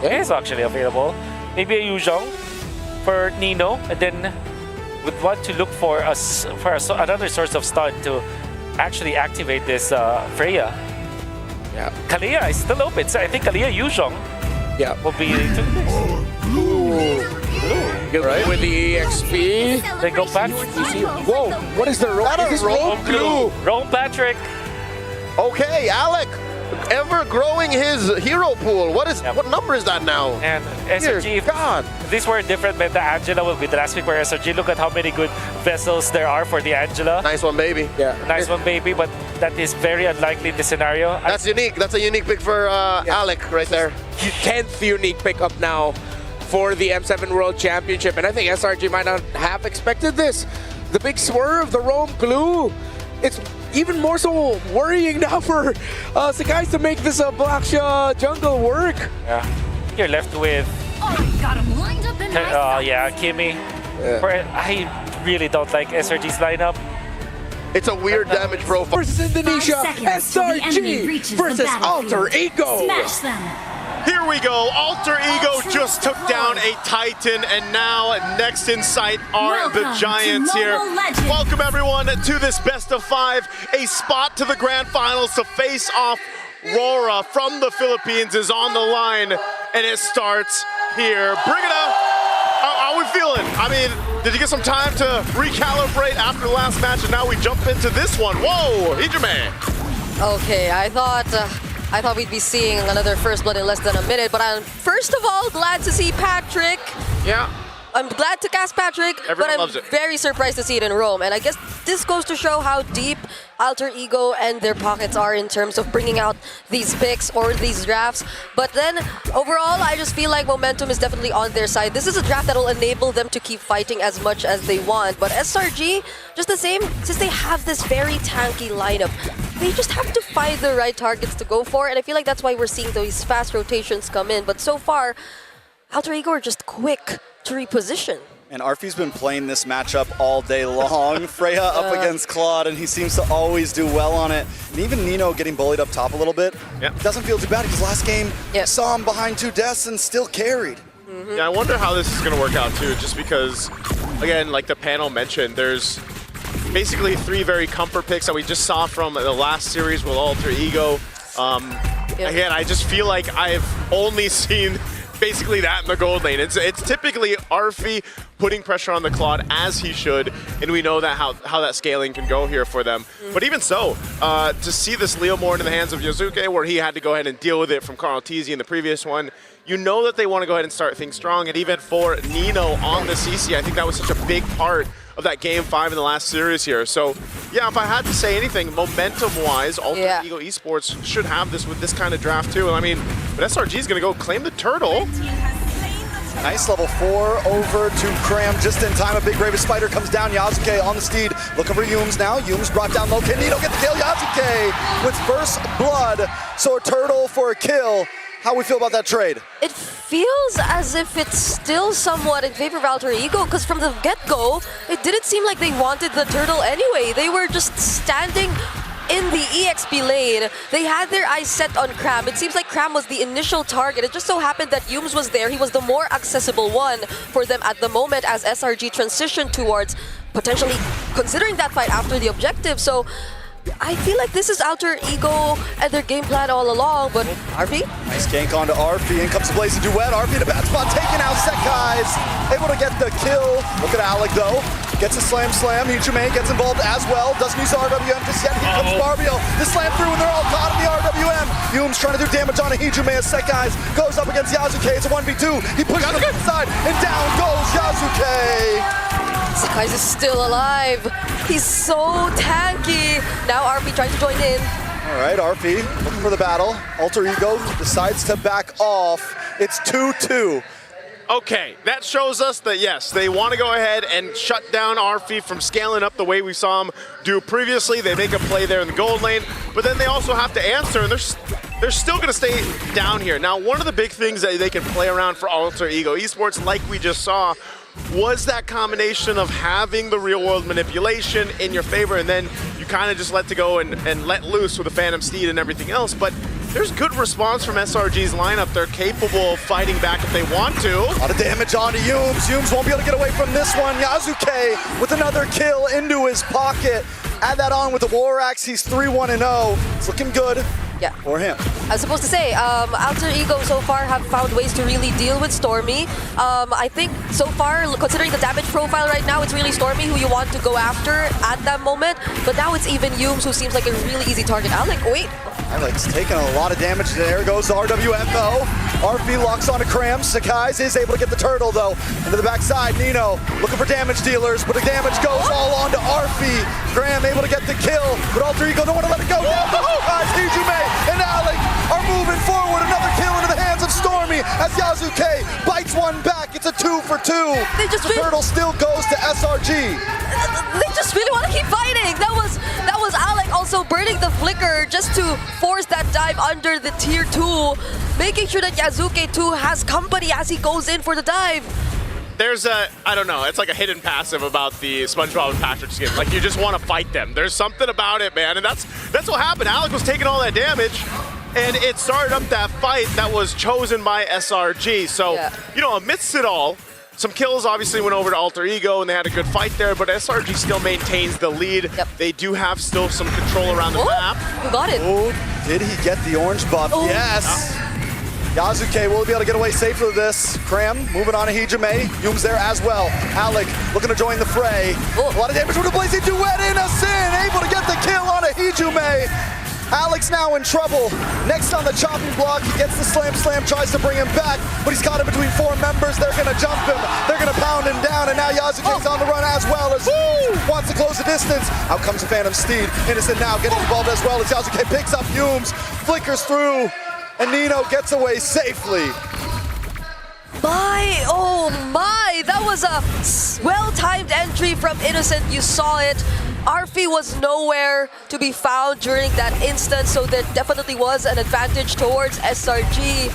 It is actually available. Maybe a Yuzhong for Nino, and then would want to look for another source of stun to actually activate this Freya. Yeah. Kalia is still open, so I think Kalia Yuzhong will be to Blue. Right. With the EXP. Then go back. Whoa, what is the rope? That Is this a rope glue? Rome Patrick. Okay, Alec, ever growing his hero pool. What number is that now? And SRG, if God. this were a different meta, Angela will be the last pick for SRG. Look at how many good vessels there are for the Angela. Nice one, baby. Yeah. Nice one, baby, but that is very unlikely in this scenario. That's unique. That's a unique pick for Alec right there. 10th unique pickup now for the M7 World Championship, and I think SRG might not have expected this. The big swerve, the roam glue. It's even more so worrying now for Sakai to make this Blackshaw jungle work. Yeah. You're left with Got him lined up in Kimmy. I really don't like SRG's lineup. It's a weird damage profile. Versus Indonesia, 5 seconds till the enemy reaches SRG the versus battlefield. Alter Ego. Smash them. Here we go. Alter Ego just took down a Titan, and now next in sight are the Welcome Giants to here. Mobile Legends. Welcome everyone to this best of 5. A spot to the grand finals to face off. Rora from the Philippines is on the line, and it starts here. Bring it up. How are we feeling? I mean, did you get some time to recalibrate after the last match, and now we jump into this one? Whoa, Hijime. Okay, I thought we'd be seeing another first blood in less than a minute, but I'm first of all glad to see Patrick. Yeah. I'm glad to cast Patrick, Everyone but loves I'm it. very surprised to see it in Rome. And I guess this goes to show how deep Alter Ego and their pockets are in terms of bringing out these picks or these drafts. But then overall, I just feel like momentum is definitely on their side. This is a draft that will enable them to keep fighting as much as they want. But SRG, just the same, since they have this very tanky lineup, they just have to find the right targets to go for. And I feel like that's why we're seeing those fast rotations come in. But so far, Alter Ego are just quick to reposition. And Arfi's been playing this matchup all day long. Freya up against Claude, and he seems to always do well on it. And even Nino getting bullied up top a little bit. Doesn't feel too bad because last game saw him behind 2 deaths and still carried. Yeah, I wonder how this is going to work out too, just because, again, like the panel mentioned, there's basically 3 very comfort picks that we just saw from the last series with Alter Ego. Again, I just feel like I've only seen basically that in the gold lane. It's typically Arfi putting pressure on the Claude as he should, and we know that how that scaling can go here for them. But even so, to see this Leo more into the hands of Yosuke, where he had to go ahead and deal with it from Carl Tizzi in the previous one, you know that they want to go ahead and start things strong. And even for Nino on the CC, I think that was such a big part of that Game 5 in the last series here. So, yeah, if I had to say anything, momentum-wise, Alter Ego Esports should have this with this kind of draft too. And I mean, but SRG is going to go claim the turtle. Nice level 4 over to Cram just in time. A big Raven Spider comes down. Yasuke on the steed. Looking for Yumes now. Yumes brought down low. Can Nino get the kill? Yasuke with first blood. So a turtle for a kill. How we feel about that trade? It feels as if it's still somewhat in favor of Alter Ego, because from the get-go, it didn't seem like they wanted the turtle anyway. They were just standing in the EXP lane. They had their eyes set on Cram. It seems like Cram was the initial target. It just so happened that Yumes was there. He was the more accessible one for them at the moment as SRG transitioned towards potentially considering that fight after the objective. So I feel like this is Alter Ego and their game plan all along, but RP? Nice gank onto Arfi. In comes the Blazing Duet. Arfi in a bad spot, taking out Sekai's. Able to get the kill. Look at Alec though. Gets a slam. Hijime gets involved as well. Doesn't use RWM just yet. Here comes Barbio. The slam through and they're all caught in the RWM. Yumes trying to do damage on a Hijime as Sekai's goes up against Yasuke. It's a 1v2. He pushes him inside and down goes Yasuke. Sakai's is still alive. He's so tanky. Now RP trying to join in. All right, RP looking for the battle. Alter Ego decides to back off. It's 2-2. Okay, that shows us that yes, they want to go ahead and shut down Arfi from scaling up the way we saw him do previously. They make a play there in the gold lane, but then they also have to answer, and they're still going to stay down here. Now, one of the big things that they can play around for Alter Ego Esports, like we just saw, was that combination of having the real-world manipulation in your favor, and then you kind of just let to go and let loose with the Phantom Steed and everything else. But there's good response from SRG's lineup. They're capable of fighting back if they want to. A lot of damage onto Yumes. Yumes won't be able to get away from this one. Yazuke with another kill into his pocket. Add that on with the War Axe. He's 3-1-0. It's looking good. Yeah. For him. I was supposed to say, Alter Ego so far have found ways to really deal with Stormy. I think so far, considering the damage profile right now, it's really Stormy who you want to go after at that moment. But now it's even Yumes who seems like a really easy target. Alec, wait. Alec's taking a lot of damage. There goes the RWM though. RP locks onto Kram. Sakai's is able to get the turtle though. Into the backside, Nino looking for damage dealers, but the damage goes all onto RP. Kram able to get the kill, but Alter Ego don't want to let it go down. Hijume and Alec are moving forward. Another kill into the hands of Stormy as Yazuke bites one back. It's a 2 for 2. The turtle still goes to SRG. They just really want to keep fighting. That was Alec also burning the flicker just to force that dive under the tier 2, making sure that Yazuke too has company as he goes in for the dive. There's I don't know, it's like a hidden passive about the SpongeBob and Patrick skin. Like, you just want to fight them. There's something about it, man, and that's what happened. Alec was taking all that damage, and it started up that fight that was chosen by SRG. So, you know, amidst it all, some kills obviously went over to Alter Ego, and they had a good fight there, but SRG still maintains the lead. They do have still some control around the map. Who got it? Oh, did he get the orange buff? Yes. Yazuke will be able to get away safely with this. Kram moving on to Hijume. Yume's there as well. Alec looking to join the fray. A lot of damage from the Blazing Duet. Innocent able to get the kill on a Hijume. Alec's now in trouble. Next on the chopping block, he gets the slam, tries to bring him back, but he's caught in between 4 members. They're gonna jump him, they're gonna pound him down, and now Yazuke's on the run as well as wants to close the distance. Out comes the Phantom Steed. Innocent now getting involved as well as Yazuke picks up Yumes, flickers through, and Nino gets away safely. Oh my, that was a well-timed entry from Innocent. You saw it. Arfi was nowhere to be found during that instance, so there definitely was an advantage towards SRG.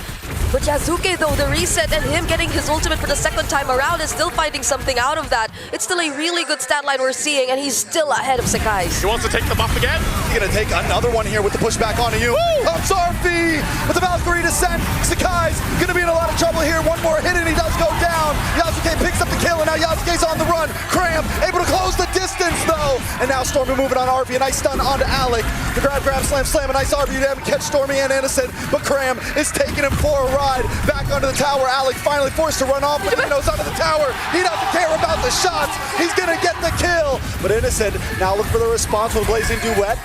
But Yazuke though, the reset and him getting his ultimate for the second time around is still finding something out of that. It's still a really good stat line we're seeing, and he's still ahead of Sakai's. He wants to take the buff again. He's gonna take another one here with the pushback onto you. Comes Arfi with the Valkyrie descent. Sakai's gonna be in a lot of trouble here. One more hit and he does go down. Yazuke picks up the kill, and now Yazuke's on the run. Kram able to close the distance though. And now Stormy moving on Arfi. A nice stun onto Alec. The grab, slam. A nice RP to catch Stormy and Innocent. But Kram is taking him for a ride. Back onto the tower. Alec finally forced to run off, but Nino's onto the tower. He doesn't care about the shots. He's gonna get the kill. But Innocent now look for the response with Blazing Duet.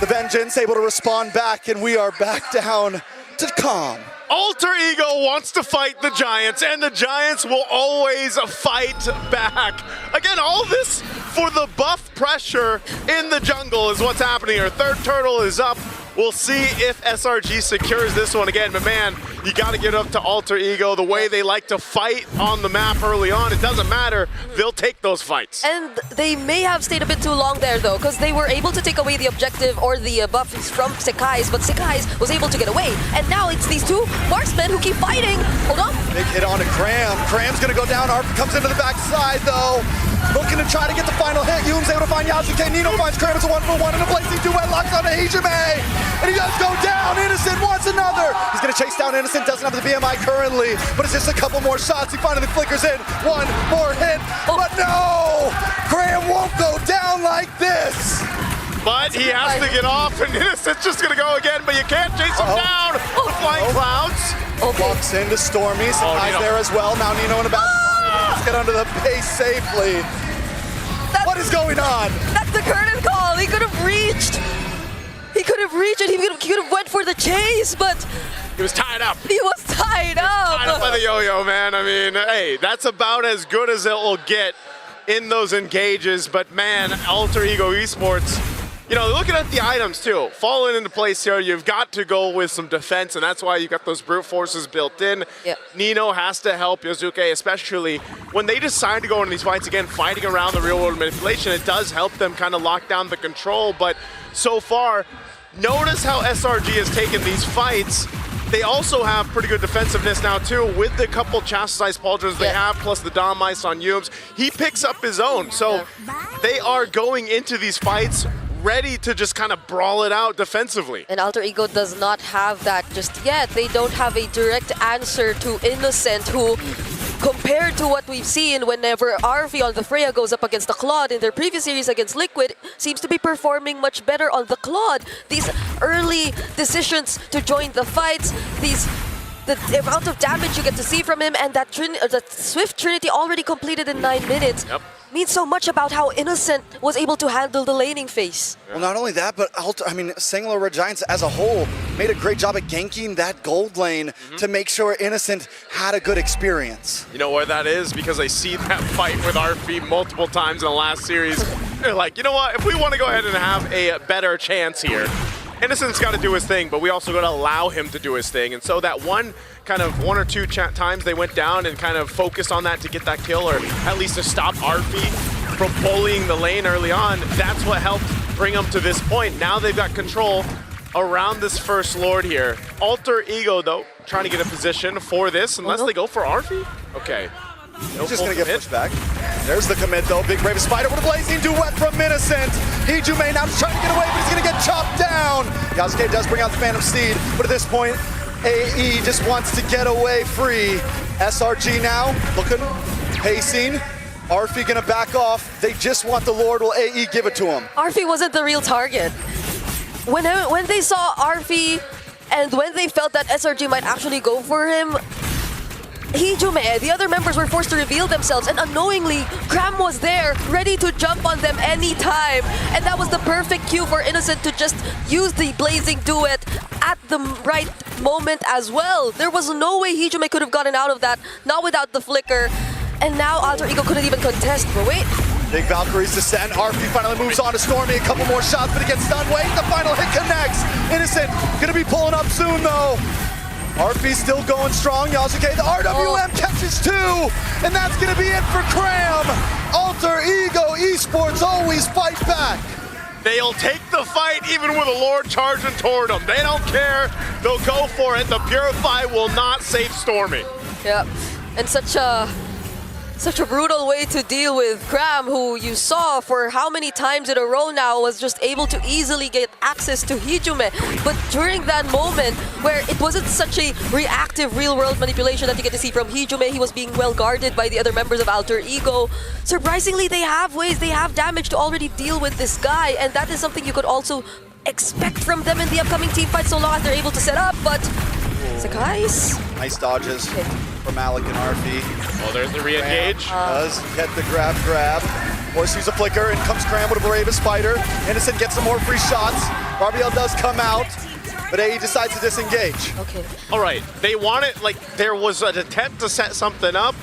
The Vengeance able to respond back, and we are back down to calm. Alter Ego wants to fight the Giants, and the Giants will always fight back. Again, all this for the buff pressure in the jungle is what's happening here. Third turtle is up. We'll see if SRG secures this one again, but man, you got to get up to Alter Ego. The way they like to fight on the map early on, it doesn't matter. They'll take those fights. And they may have stayed a bit too long there though, because they were able to take away the objective or the buffs from Sakai's, but Sakai's was able to get away. And now it's these 2 marksmen who keep fighting. Hold on. Big hit on to Kram. Kram's gonna go down. Arfi comes into the backside though. Looking to try to get the final hit. Yume's able to find Yazuke. Nino finds Kram. It's a 1-for-1 and a Blazing Duet locks on to Hijume. And he does go down. Innocent wants another. He's gonna chase down Innocent. Doesn't have the BMI currently, but it's just a couple more shots. He finally flickers in. 1 more hit. But no! Kram won't go down like this. But he has to get off, and Innocent's just gonna go again, but you can't chase him down with flying clouds. Walks into Stormy. Sakai's there as well. Now Nino in the back. Let's get under the base safely. What is going on? That's the curtain call. He could have reached. He could have reached it. He could have went for the chase, but he was tied up. He was tied up. Tied up by the yo-yo, man. I mean, hey, that's about as good as it will get in those engages. But man, Alter Ego Esports, you know, looking at the items too, falling into place here, you've got to go with some defense, and that's why you've got those brute forces built in. Nino has to help Yazuke, especially when they decide to go into these fights again, fighting around the real world manipulation. It does help them kind of lock down the control, but so far, notice how SRG has taken these fights. They also have pretty good defensiveness now too, with the couple chastised pauldrons they have, plus the Dom Ice on Yumes. He picks up his own, so they are going into these fights ready to just kind of brawl it out defensively. And Alter Ego does not have that just yet. They don't have a direct answer to Innocent, who, compared to what we've seen whenever RV on the Freya goes up against the Claude in their previous series against Liquid, seems to be performing much better on the Claude. These early decisions to join the fights, the amount of damage you get to see from him, and that Swift Trinity already completed in 9 minutes. Yep. Means so much about how Innocent was able to handle the laning phase. Well, not only that, but Singapore Red Giants as a whole made a great job at ganking that gold lane to make sure Innocent had a good experience. You know where that is? Because I see that fight with RP multiple times in the last series. They're like, you know what? If we want to go ahead and have a better chance here, Innocent's got to do his thing, but we also got to allow him to do his thing. And so that one or two times they went down and kind of focused on that to get that kill, or at least to stop RP from bullying the lane early on, that's what helped bring them to this point. Now they've got control around this first Lord here. Alter Ego, though, trying to get a position for this, unless they go for RP. Okay. No, He's just going to get pushed back. There's the commit, though. Big Brave Spider with a blazing duet from Innocent. Hijume now just trying to get away, but he's going to get chopped down. Yasuke does bring out the Phantom Steed, but at this point, AE just wants to get away free. SRG now looking, pacing. Arfi going to back off. They just want the Lord. Will AE give it to him? Arfi wasn't the real target. When they saw Arfi and when they felt that SRG might actually go for him, Hijume, the other members were forced to reveal themselves, and unknowingly, Cram was there, ready to jump on them anytime. And that was the perfect cue for Innocent to just use the Blazing Duet at the right moment as well. There was no way Hijume could have gotten out of that, not without the flicker. And now Alter Ego couldn't even contest, but wait. Big Valkyrie's descent. RP finally moves on to Stormy. A couple more shots, but he gets stunned. Wait, the final hit connects. Innocent gonna be pulling up soon, though. RP still going strong. Yasuke, the RWM catches two, and that's gonna be it for Cram. Alter Ego Esports always fight back. They'll take the fight even with a Lord charging toward them. They don't care. They'll go for it. The Purify will not save Stormy. Yep, and such a brutal way to deal with Cram, who you saw for how many times in a row now was just able to easily get access to Hijume. But during that moment where it wasn't such a reactive real-world manipulation that you get to see from Hijume, he was being well guarded by the other members of Alter Ego. Surprisingly, they have ways, they have damage to already deal with this guy, and that is something you could also expect from them in the upcoming team fight so long as they're able to set up, but Sakai's. Nice dodges from Alec and RP. Oh, there's the re-engage. Does get the grab. Of course, he's a flicker, and comes Cram with a Bravest Spider. Innocent gets some more free shots. RBL does come out, but AE decides to disengage. Okay. All right, they want it, like there was an attempt to set something up.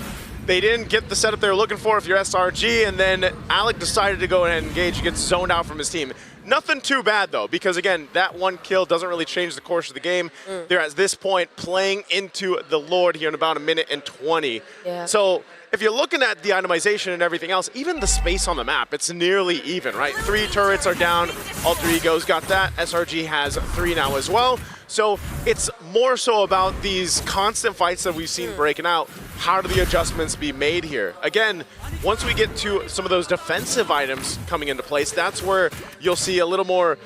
They didn't get the setup they were looking for if you're SRG, and then Alec decided to go ahead and engage. He gets zoned out from his team. Nothing too bad, though, because, again, that one kill doesn't really change the course of the game. They're, at this point, playing into the Lord here in about 1:20. Yeah. So if you're looking at the itemization and everything else, even the space on the map, it's nearly even, right? 3 turrets are down. Alter Ego's got that. SRG has 3 now as well. So it's more so about these constant fights that we've seen breaking out. How do the adjustments be made here? Again, once we get to some of those defensive items coming into place, that's where you'll see a little more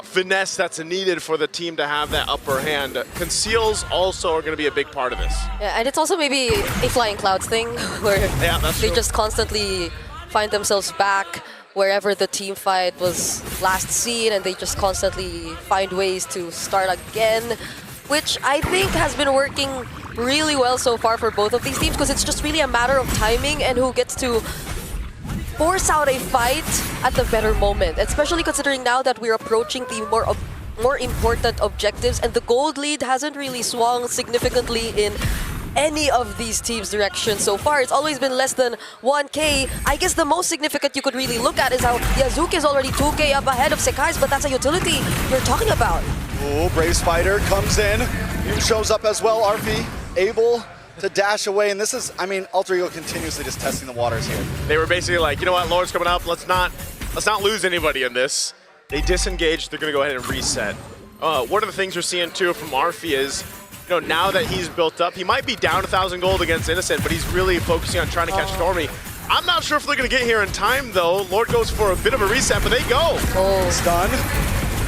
finesse that's needed for the team to have that upper hand. Conceals also are going to be a big part of this. Yeah, and it's also maybe a Flying Clouds thing where they just constantly find themselves back wherever the team fight was last seen, and they just constantly find ways to start again, which I think has been working really well so far for both of these teams, because it's just really a matter of timing and who gets to force out a fight at the better moment, especially considering now that we're approaching the more important objectives, and the gold lead hasn't really swung significantly in any of these teams' directions so far. It's always been less than 1K. I guess the most significant you could really look at is how Yazuki is already 2K up ahead of Sekai's, but that's a utility you're talking about. Oh, Brave Spider comes in. He shows up as well. RP able to dash away, and this is, I mean, Alter Ego continuously just testing the waters here. They were basically like, you know what, Lord's coming up. Let's not lose anybody in this. They disengaged. They're going to go ahead and reset. One of the things we're seeing too from Arfi is, you know, now that he's built up, he might be down 1,000 gold against Innocent, but he's really focusing on trying to catch Stormy. I'm not sure if they're going to get here in time, though. Lord goes for a bit of a reset, but they go. Stun.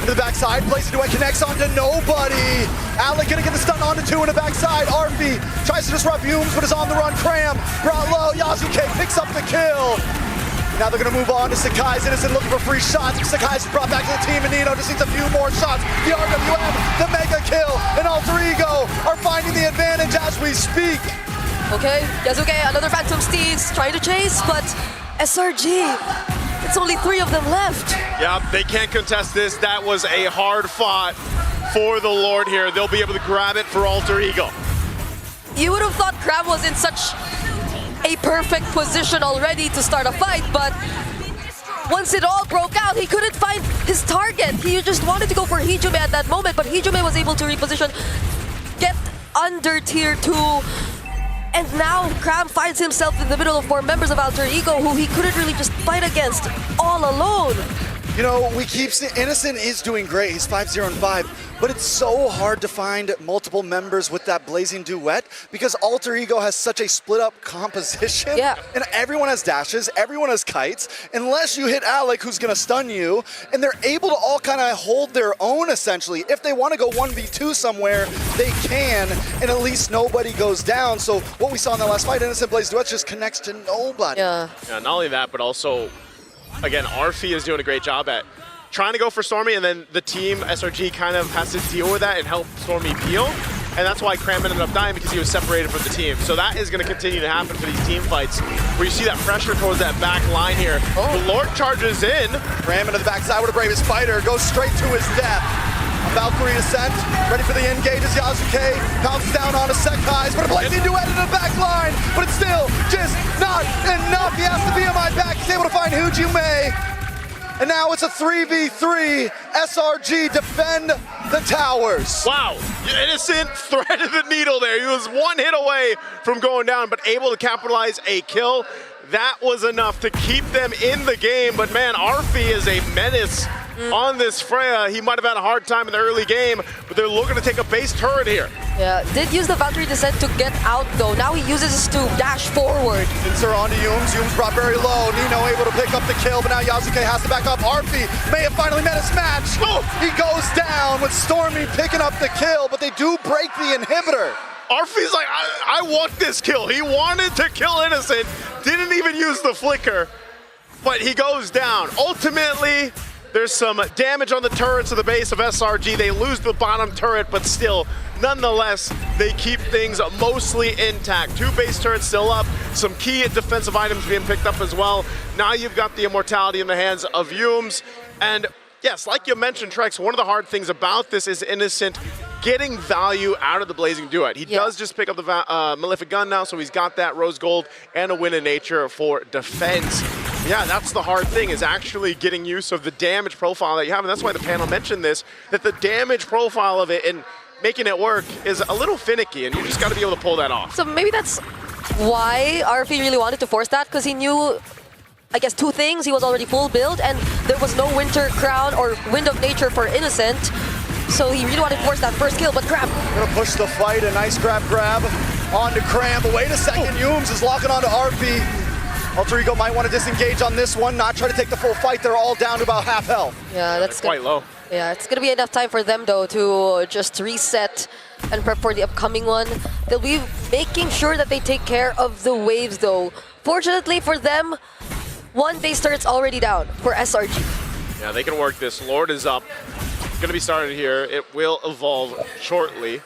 Into the backside, Blazing Duet connects onto nobody. Alec gonna get the stun onto 2 in the backside. Arfi tries to disrupt Humes, but is on the run. Cram brought low. Yasuke picks up the kill. Now they're gonna move on to Sakai's Innocent, looking for free shots. Sakai's brought back to the team, and Nino just needs a few more shots. The RWM, the mega kill, and Alter Ego are finding the advantage as we speak. Okay, Yasuke, another Phantom Steeds trying to chase, but SRG, it's only 3 of them left. Yeah, they can't contest this. That was a hard fought for the Lord here. They'll be able to grab it for Alter Ego. You would have thought Crab was in such a perfect position already to start a fight, but once it all broke out, he couldn't find his target. He just wanted to go for Hijume at that moment, but Hijume was able to reposition, get under tier 2, and now Cram finds himself in the middle of 4 members of Alter Ego who he couldn't really just fight against all alone. You know, we keep saying Innocent is doing great. He's 5-0-5, but it's so hard to find multiple members with that Blazing Duet because Alter Ego has such a split-up composition. Yeah. And everyone has dashes, everyone has kites, unless you hit Alec, who's gonna stun you, and they're able to all kind of hold their own, essentially. If they want to go 1v2 somewhere, they can, and at least nobody goes down. So what we saw in the last fight, Innocent Blazing Duet just connects to nobody. Yeah. Yeah, not only that, but also, again, Arfi is doing a great job at trying to go for Stormy, and then the team, SRG, kind of has to deal with that and help Stormy peel. And that's why Cram ended up dying, because he was separated from the team. So that is going to continue to happen for these team fights, where you see that pressure towards that back line here. The Lord charges in. Cram into the backside with the bravest fighter, goes straight to his death. A Valkyrie descent, ready for the engage as Yasuke pounces down on a Sekai's, but a Blazing Duet into the back line, but it's still just not enough. He has to be on my back. He's able to find Hijume. And now it's a 3v3. SRG defend the towers. Wow, Innocent threaded the needle there. He was 1 hit away from going down, but able to capitalize a kill. That was enough to keep them in the game, but man, Arfi is a menace on this Freya. He might have had a hard time in the early game, but they're looking to take a base turret here. Yeah, did use the Valkyrie Descent to get out though. Now he uses this to dash forward. Pincer onto Humes. Humes brought very low. Nino able to pick up the kill, but now Yasuke has to back up. Arfi may have finally met his match. He goes down with Stormy picking up the kill, but they do break the inhibitor. Arfi's like, I want this kill. He wanted to kill Innocent, didn't even use the flicker, but he goes down. Ultimately, there's some damage on the turrets of the base of SRG. They lose the bottom turret, but still, nonetheless, they keep things mostly intact. 2 base turrets still up, some key defensive items being picked up as well. Now you've got the immortality in the hands of Humes. And yes, like you mentioned, Trex, one of the hard things about this is Innocent getting value out of the Blazing Duet. He does just pick up the Malefic Gun now, so he's got that Rose Gold and a Win in Nature for defense. Yeah, that's the hard thing, is actually getting use of the damage profile that you have. And that's why the panel mentioned this, that the damage profile of it and making it work is a little finicky, and you just got to be able to pull that off. So maybe that's why Arfi really wanted to force that, because he knew, I guess, 2 things. He was already full build, and there was no Winter Crown or Wind of Nature for Innocent. So he really wanted to force that first kill, but Cram. Gonna push the fight, a nice grab onto Cram, but wait a second, Humes is locking onto Arfi. Alter Ego might want to disengage on this one, not try to take the full fight. They're all down to about half health. Yeah, that's quite low. Yeah, it's gonna be enough time for them though to just reset and prep for the upcoming one. They'll be making sure that they take care of the waves though. Fortunately for them, 1 base turret's already down for SRG. Yeah, they can work this. Lord is up. Gonna be started here. It will evolve shortly.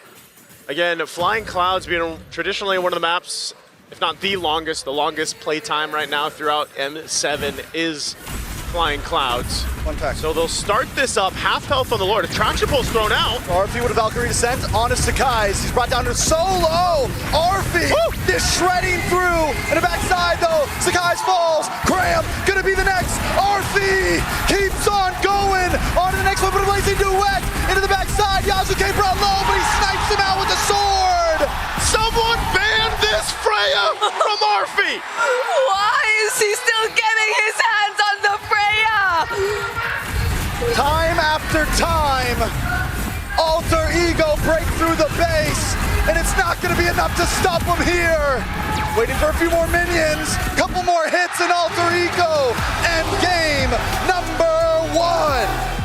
Again, Flying Clouds being traditionally one of the maps, if not the longest play time right now throughout M7 is Flying Clouds. Fun fact. So they'll start this up, half health on the Lord. Attraction Pulse thrown out. Arfi with a Valkyrie Descent onto Sakai's. He's brought down to solo. Arfi is shredding through. And the backside though, Sakai's falls. Cram gonna be the next. Arfi keeps on going. On to the next one, but a Blazing Duet into the backside. Yasuke brought low, but he snipes him out with the sword. Someone banned this Freya from Arfi. Why is he still getting his hands on the Freya? Time after time, Alter Ego break through the base. and it's not going to be enough to stop him here. Waiting for a few more minions, couple more hits, and Alter Ego, and game number 1.